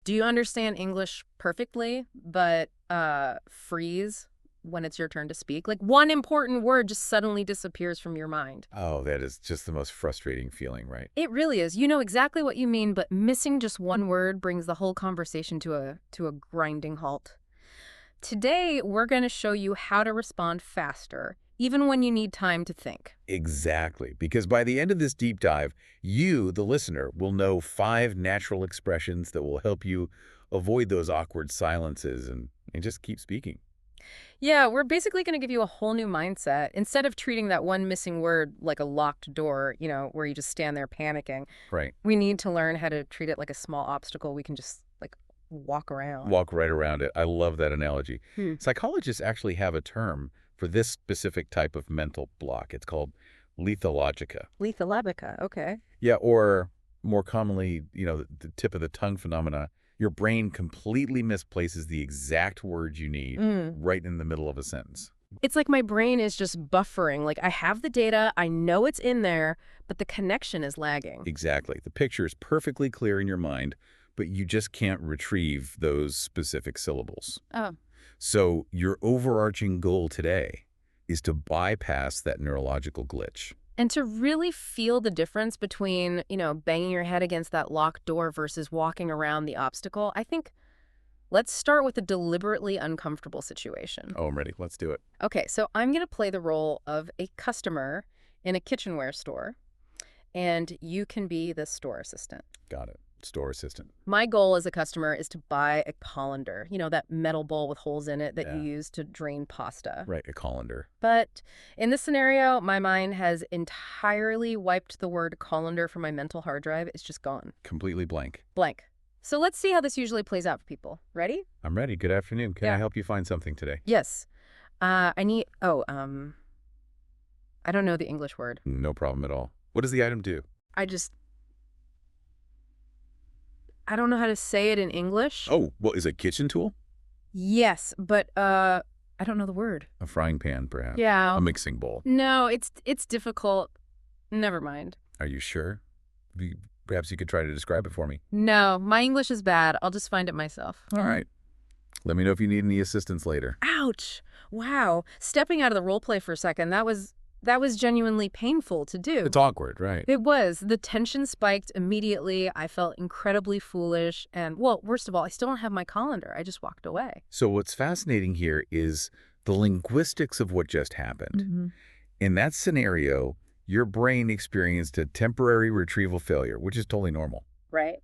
Do you understand English perfectly, but freeze when it's your turn to speak? Like one important word just suddenly disappears from your mind. Oh, that is just the most frustrating feeling, right? It really is. You know exactly what you mean, but missing just one word brings the whole conversation to a grinding halt. Today, we're going to show you how to respond faster, even when you need time to think. Exactly. Because by the end of this deep dive, you, the listener, will know 5 natural expressions that will help you avoid those awkward silences and just keep speaking. Yeah, we're basically going to give you a whole new mindset. Instead of treating that one missing word like a locked door, where you just stand there panicking, Right. we need to learn how to treat it like a small obstacle we can just, like, walk around. Walk right around it. I love that analogy. Hmm. Psychologists actually have a term for this specific type of mental block. It's called lethalogica. Lethalabia, okay. Yeah, or more commonly, the tip of the tongue phenomena. Your brain completely misplaces the exact words you need right in the middle of a sentence. It's like my brain is just buffering. Like, I have the data, I know it's in there, but the connection is lagging. Exactly. The picture is perfectly clear in your mind, but you just can't retrieve those specific syllables. Oh. So your overarching goal today is to bypass that neurological glitch. And to really feel the difference between, banging your head against that locked door versus walking around the obstacle, I think let's start with a deliberately uncomfortable situation. Oh, I'm ready. Let's do it. Okay, so I'm going to play the role of a customer in a kitchenware store, and you can be the store assistant. Got it. Store assistant. My goal as a customer is to buy a colander, that metal bowl with holes in it that you Yeah. use to drain pasta. Right, a colander. But in this scenario, my mind has entirely wiped the word colander from my mental hard drive. It's just gone. Completely blank. Blank. So let's see how this usually plays out for people. Ready? I'm ready. Good afternoon. Can I Yeah. help you find something today? Yes. I need, I don't know the English word. No problem at all. What does the item do? I don't know how to say it in English. Oh, well, is it a kitchen tool? Yes, but, I don't know the word. A frying pan, perhaps. Yeah. A mixing bowl. No, it's difficult. Never mind. Are you sure? Perhaps you could try to describe it for me. No, my English is bad. I'll just find it myself. All right. Let me know if you need any assistance later. Ouch. Wow. Stepping out of the role play for a second, that was genuinely painful to do. It's awkward, right? It was. The tension spiked immediately. I felt incredibly foolish. And, well, worst of all, I still don't have my colander. I just walked away. So what's fascinating here is the linguistics of what just happened. In that scenario, your brain experienced a temporary retrieval failure, which is totally normal. Right.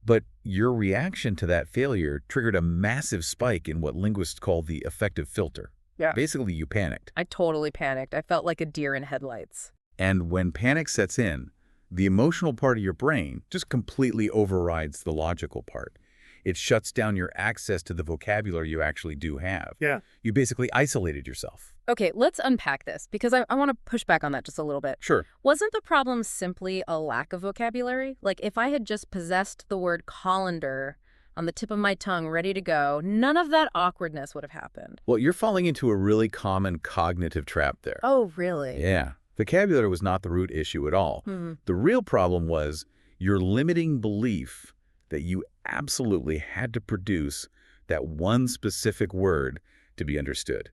But your reaction to that failure triggered a massive spike in what linguists call the affective filter. Yeah. Basically, you panicked. I totally panicked. I felt like a deer in headlights. And when panic sets in, the emotional part of your brain just completely overrides the logical part. It shuts down your access to the vocabulary you actually do have. Yeah. You basically isolated yourself. Okay, let's unpack this because I want to push back on that just a little bit. Sure. Wasn't the problem simply a lack of vocabulary? Like, if I had just possessed the word colander on the tip of my tongue, ready to go, none of that awkwardness would have happened. Well, you're falling into a really common cognitive trap there. Oh, really? Yeah. Vocabulary was not the root issue at all. The real problem was your limiting belief that you absolutely had to produce that one specific word to be understood.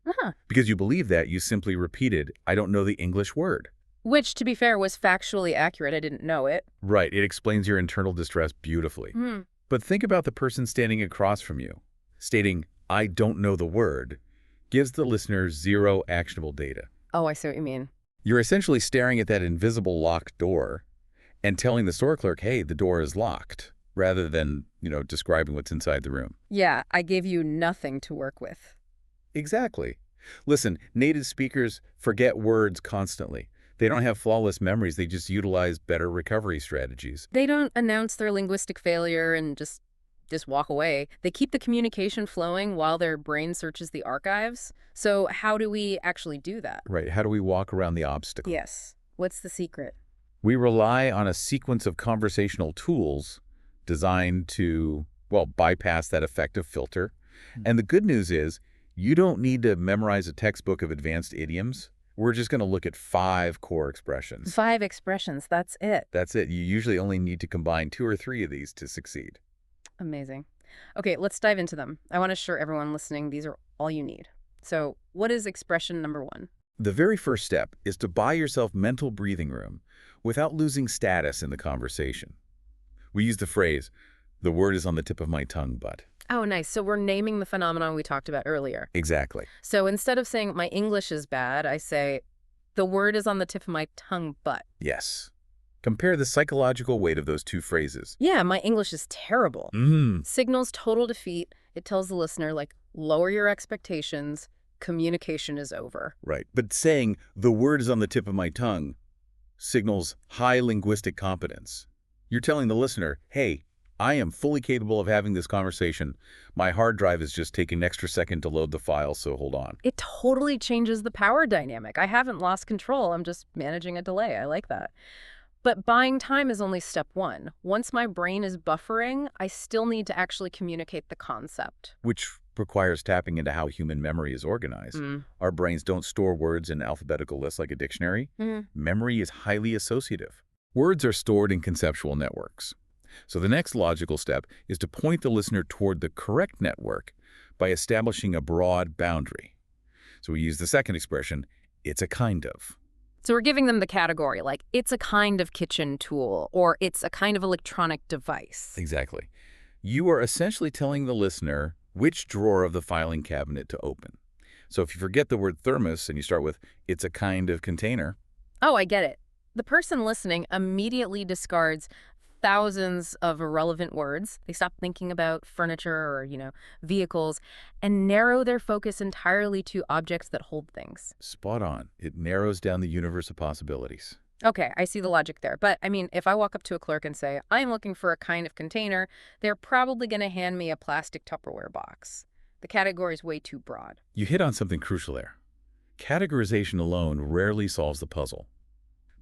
Because you believe that, you simply repeated, I don't know the English word. Which, to be fair, was factually accurate. I didn't know it. Right. It explains your internal distress beautifully. But think about the person standing across from you. Stating, I don't know the word, gives the listener zero actionable data. Oh, I see what you mean. You're essentially staring at that invisible locked door and telling the store clerk, hey, the door is locked, rather than, describing what's inside the room. Yeah, I gave you nothing to work with. Exactly. Listen, native speakers forget words constantly. They don't have flawless memories. They just utilize better recovery strategies. They don't announce their linguistic failure and just walk away. They keep the communication flowing while their brain searches the archives. So how do we actually do that? Right. How do we walk around the obstacle? Yes. What's the secret? We rely on a sequence of conversational tools designed to, bypass that affective filter. And the good news is you don't need to memorize a textbook of advanced idioms. We're just going to look at 5 core expressions. 5 expressions, that's it. That's it. You usually only need to combine 2 or 3 of these to succeed. Amazing. Okay, let's dive into them. I want to assure everyone listening these are all you need. So, what is expression number one? The very first step is to buy yourself mental breathing room without losing status in the conversation. We use the phrase, "the word is on the tip of my tongue, but." Oh, nice. So we're naming the phenomenon we talked about earlier. Exactly. So instead of saying my English is bad, I say the word is on the tip of my tongue, but. Yes. Compare the psychological weight of those two phrases. Yeah, my English is terrible. Signals total defeat. It tells the listener, like, lower your expectations. Communication is over. Right. But saying, "the word is on the tip of my tongue," signals high linguistic competence. You're telling the listener, hey, I am fully capable of having this conversation. My hard drive is just taking an extra second to load the file, so hold on. It totally changes the power dynamic. I haven't lost control. I'm just managing a delay. I like that. But buying time is only step one. Once my brain is buffering, I still need to actually communicate the concept. Which requires tapping into how human memory is organized. Our brains don't store words in alphabetical lists like a dictionary. Memory is highly associative. Words are stored in conceptual networks. So the next logical step is to point the listener toward the correct network by establishing a broad boundary. So we use the second expression, "it's a kind of." So we're giving them the category, like it's a kind of kitchen tool or it's a kind of electronic device. Exactly. You are essentially telling the listener which drawer of the filing cabinet to open. So if you forget the word thermos and you start with, "it's a kind of container." Oh, I get it. The person listening immediately discards thousands of irrelevant words. They stop thinking about furniture or, vehicles and narrow their focus entirely to objects that hold things. Spot on. It narrows down the universe of possibilities. Okay, I see the logic there. But, I mean, if I walk up to a clerk and say, I'm looking for a kind of container, they're probably going to hand me a plastic Tupperware box. The category is way too broad. You hit on something crucial there. Categorization alone rarely solves the puzzle,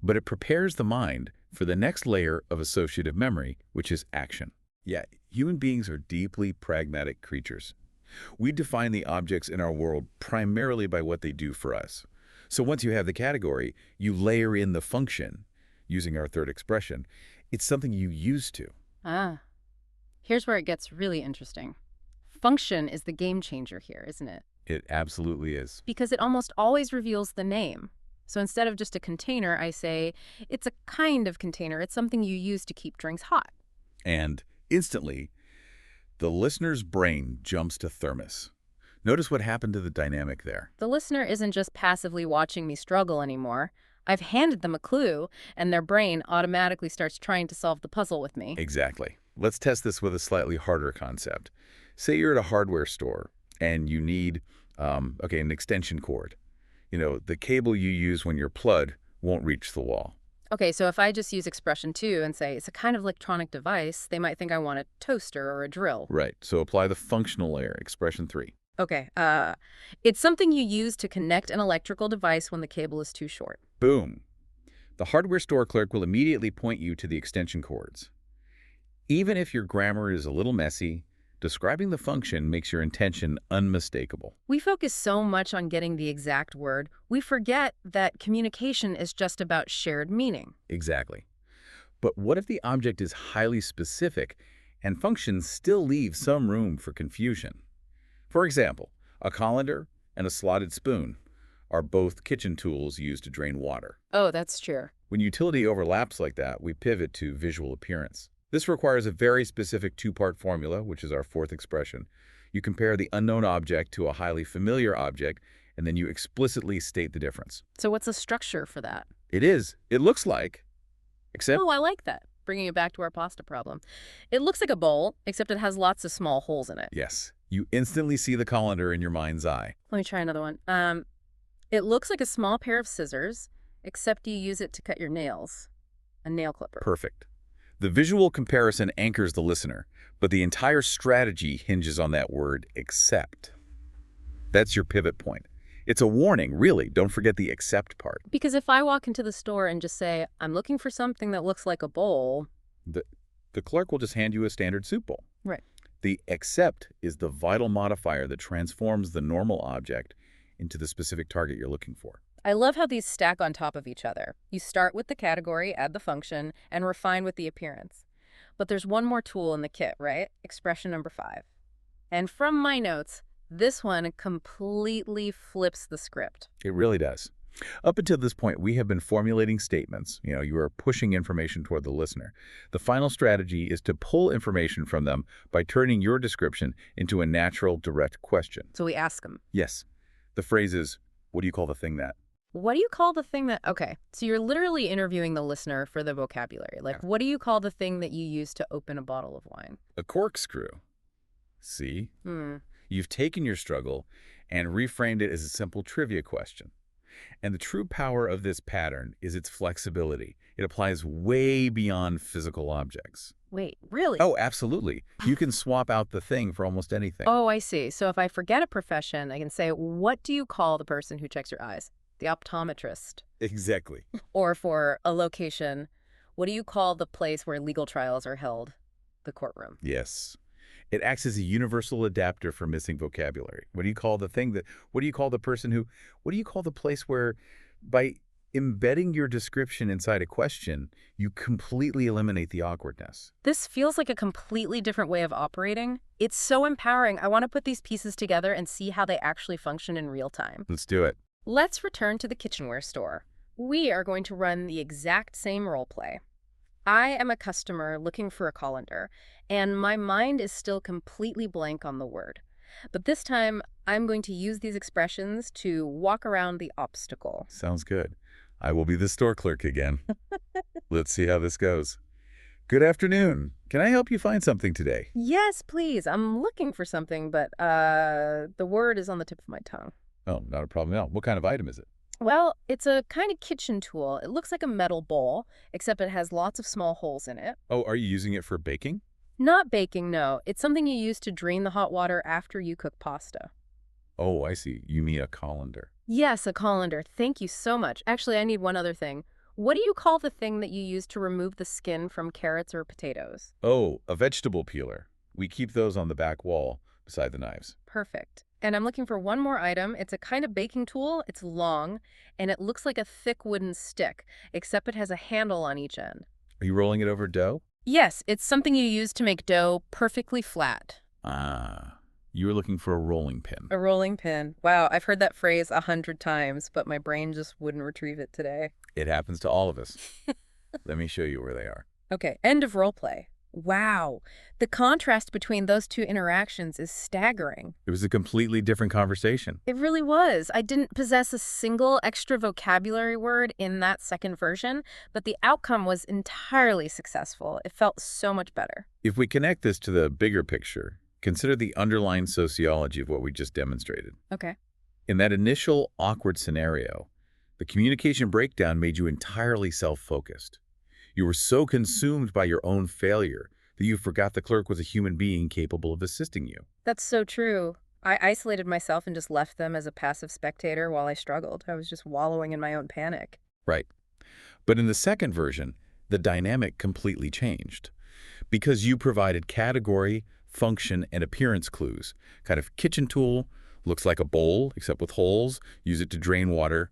but it prepares the mind for the next layer of associative memory, which is action. Yeah, human beings are deeply pragmatic creatures. We define the objects in our world primarily by what they do for us. So once you have the category, you layer in the function, using our third expression. It's something you used to. Ah, here's where it gets really interesting. Function is the game changer here, isn't it? It absolutely is. Because it almost always reveals the name. So instead of just a container, I say, it's a kind of container. It's something you use to keep drinks hot. And instantly, the listener's brain jumps to thermos. Notice what happened to the dynamic there. The listener isn't just passively watching me struggle anymore. I've handed them a clue, and their brain automatically starts trying to solve the puzzle with me. Exactly. Let's test this with a slightly harder concept. Say you're at a hardware store and you need, an extension cord. The cable you use when you're plugged won't reach the wall. Okay, so if I just use expression 2 and say it's a kind of electronic device, they might think I want a toaster or a drill. Right, so apply the functional layer, expression 3. Okay, it's something you use to connect an electrical device when the cable is too short. Boom. The hardware store clerk will immediately point you to the extension cords. Even if your grammar is a little messy, describing the function makes your intention unmistakable. We focus so much on getting the exact word, we forget that communication is just about shared meaning. Exactly. But what if the object is highly specific and functions still leave some room for confusion? For example, a colander and a slotted spoon are both kitchen tools used to drain water. Oh, that's true. When utility overlaps like that, we pivot to visual appearance. This requires a very specific two-part formula, which is our fourth expression. You compare the unknown object to a highly familiar object, and then you explicitly state the difference. So what's the structure for that? It looks like, except... Oh, I like that. Bringing it back to our pasta problem. It looks like a bowl, except it has lots of small holes in it. Yes. You instantly see the colander in your mind's eye. Let me try another one. It looks like a small pair of scissors, except you use it to cut your nails. A nail clipper. Perfect. The visual comparison anchors the listener, but the entire strategy hinges on that word, except. That's your pivot point. It's a warning, really. Don't forget the except part. Because if I walk into the store and just say, I'm looking for something that looks like a bowl... The clerk will just hand you a standard soup bowl. Right. The except is the vital modifier that transforms the normal object into the specific target you're looking for. I love how these stack on top of each other. You start with the category, add the function, and refine with the appearance. But there's one more tool in the kit, right? Expression number 5. And from my notes, this one completely flips the script. It really does. Up until this point, we have been formulating statements. You are pushing information toward the listener. The final strategy is to pull information from them by turning your description into a natural, direct question. So we ask them. Yes. The phrase is, what do you call the thing that? What do you call the thing that... Okay, so you're literally interviewing the listener for the vocabulary. Like, what do you call the thing that you use to open a bottle of wine? A corkscrew. See? You've taken your struggle and reframed it as a simple trivia question. And the true power of this pattern is its flexibility. It applies way beyond physical objects. Wait, really? Oh, absolutely. You can swap out the thing for almost anything. Oh, I see. So if I forget a profession, I can say, what do you call the person who checks your eyes? The optometrist. Exactly. Or for a location, what do you call the place where legal trials are held? The courtroom. Yes. It acts as a universal adapter for missing vocabulary. What do you call the thing that, what do you call the person who, what do you call the place where, by embedding your description inside a question, you completely eliminate the awkwardness? This feels like a completely different way of operating. It's so empowering. I want to put these pieces together and see how they actually function in real time. Let's do it. Let's return to the kitchenware store. We are going to run the exact same role play. I am a customer looking for a colander, and my mind is still completely blank on the word. But this time, I'm going to use these expressions to walk around the obstacle. Sounds good. I will be the store clerk again. Let's see how this goes. Good afternoon. Can I help you find something today? Yes, please. I'm looking for something, but the word is on the tip of my tongue. Oh, not a problem at all. What kind of item is it? Well, it's a kind of kitchen tool. It looks like a metal bowl, except it has lots of small holes in it. Oh, are you using it for baking? Not baking, no. It's something you use to drain the hot water after you cook pasta. Oh, I see. You mean a colander. Yes, a colander. Thank you so much. Actually, I need one other thing. What do you call the thing that you use to remove the skin from carrots or potatoes? Oh, a vegetable peeler. We keep those on the back wall beside the knives. Perfect. And I'm looking for one more item. It's a kind of baking tool. It's long, and it looks like a thick wooden stick, except it has a handle on each end. Are you rolling it over dough? Yes, it's something you use to make dough perfectly flat. Ah, you were looking for a rolling pin. A rolling pin. Wow, I've heard that phrase 100 times, but my brain just wouldn't retrieve it today. It happens to all of us. Let me show you where they are. Okay, end of role play. Wow, the contrast between those two interactions is staggering. It was a completely different conversation. It really was. I didn't possess a single extra vocabulary word in that second version, but the outcome was entirely successful. It felt so much better. If we connect this to the bigger picture, consider the underlying sociology of what we just demonstrated. Okay. In that initial awkward scenario, the communication breakdown made you entirely self-focused. You were so consumed by your own failure that you forgot the clerk was a human being capable of assisting you. That's so true. I isolated myself and just left them as a passive spectator while I struggled. I was just wallowing in my own panic. Right. But in the second version, the dynamic completely changed. Because you provided category, function, and appearance clues. Kind of kitchen tool, looks like a bowl, except with holes, use it to drain water.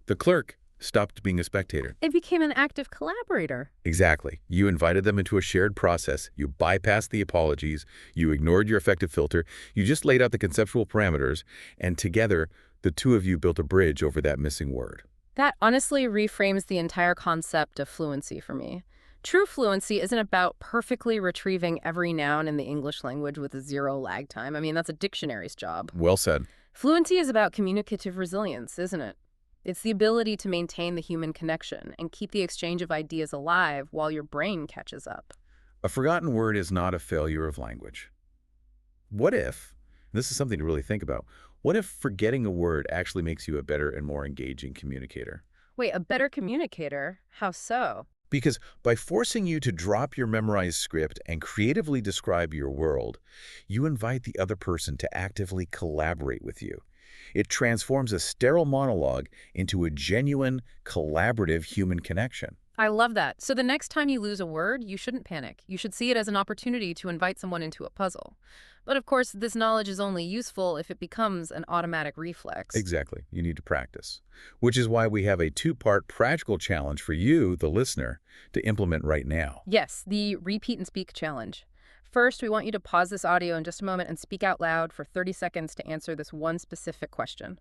The clerk stopped being a spectator. It became an active collaborator. Exactly. You invited them into a shared process. You bypassed the apologies. You ignored your effective filter. You just laid out the conceptual parameters, and together, the two of you built a bridge over that missing word. That honestly reframes the entire concept of fluency for me. True fluency isn't about perfectly retrieving every noun in the English language with a zero lag time. I mean, that's a dictionary's job. Well said. Fluency is about communicative resilience, isn't it? It's the ability to maintain the human connection and keep the exchange of ideas alive while your brain catches up. A forgotten word is not a failure of language. What if, this is something to really think about, what if forgetting a word actually makes you a better and more engaging communicator? Wait, a better communicator? How so? Because by forcing you to drop your memorized script and creatively describe your world, you invite the other person to actively collaborate with you. It transforms a sterile monologue into a genuine, collaborative human connection. I love that. So the next time you lose a word, you shouldn't panic. You should see it as an opportunity to invite someone into a puzzle. But of course, this knowledge is only useful if it becomes an automatic reflex. Exactly. You need to practice. Which is why we have a two-part practical challenge for you, the listener, to implement right now. Yes, the repeat and speak challenge. First, we want you to pause this audio in just a moment and speak out loud for 30 seconds to answer this one specific question.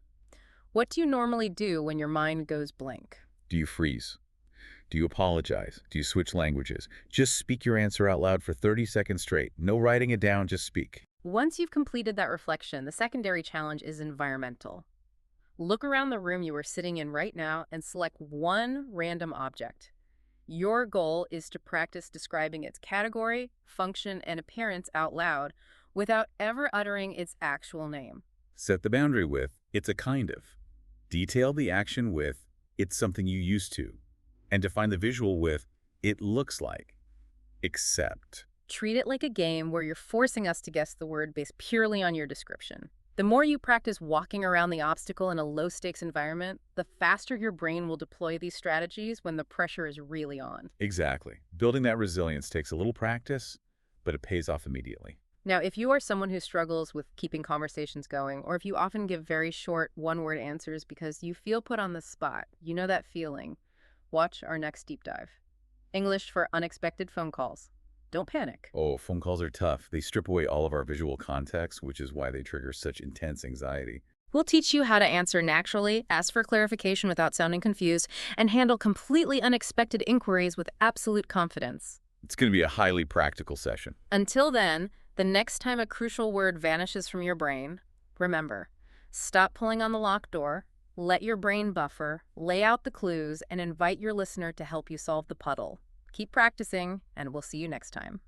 What do you normally do when your mind goes blank? Do you freeze? Do you apologize? Do you switch languages? Just speak your answer out loud for 30 seconds straight. No writing it down, just speak. Once you've completed that reflection, the secondary challenge is environmental. Look around the room you are sitting in right now and select one random object. Your goal is to practice describing its category, function, and appearance out loud without ever uttering its actual name. Set the boundary with, it's a kind of. Detail the action with, it's something you used to. And define the visual with, it looks like. Except. Treat it like a game where you're forcing us to guess the word based purely on your description. The more you practice walking around the obstacle in a low-stakes environment, the faster your brain will deploy these strategies when the pressure is really on. Exactly. Building that resilience takes a little practice, but it pays off immediately. Now, if you are someone who struggles with keeping conversations going, or if you often give very short, one-word answers because you feel put on the spot, you know that feeling, watch our next deep dive. English for unexpected phone calls. Don't panic. Oh, phone calls are tough. They strip away all of our visual context, which is why they trigger such intense anxiety. We'll teach you how to answer naturally, ask for clarification without sounding confused, and handle completely unexpected inquiries with absolute confidence. It's going to be a highly practical session. Until then, the next time a crucial word vanishes from your brain, remember, stop pulling on the locked door, let your brain buffer, lay out the clues, and invite your listener to help you solve the puzzle. Keep practicing, and we'll see you next time.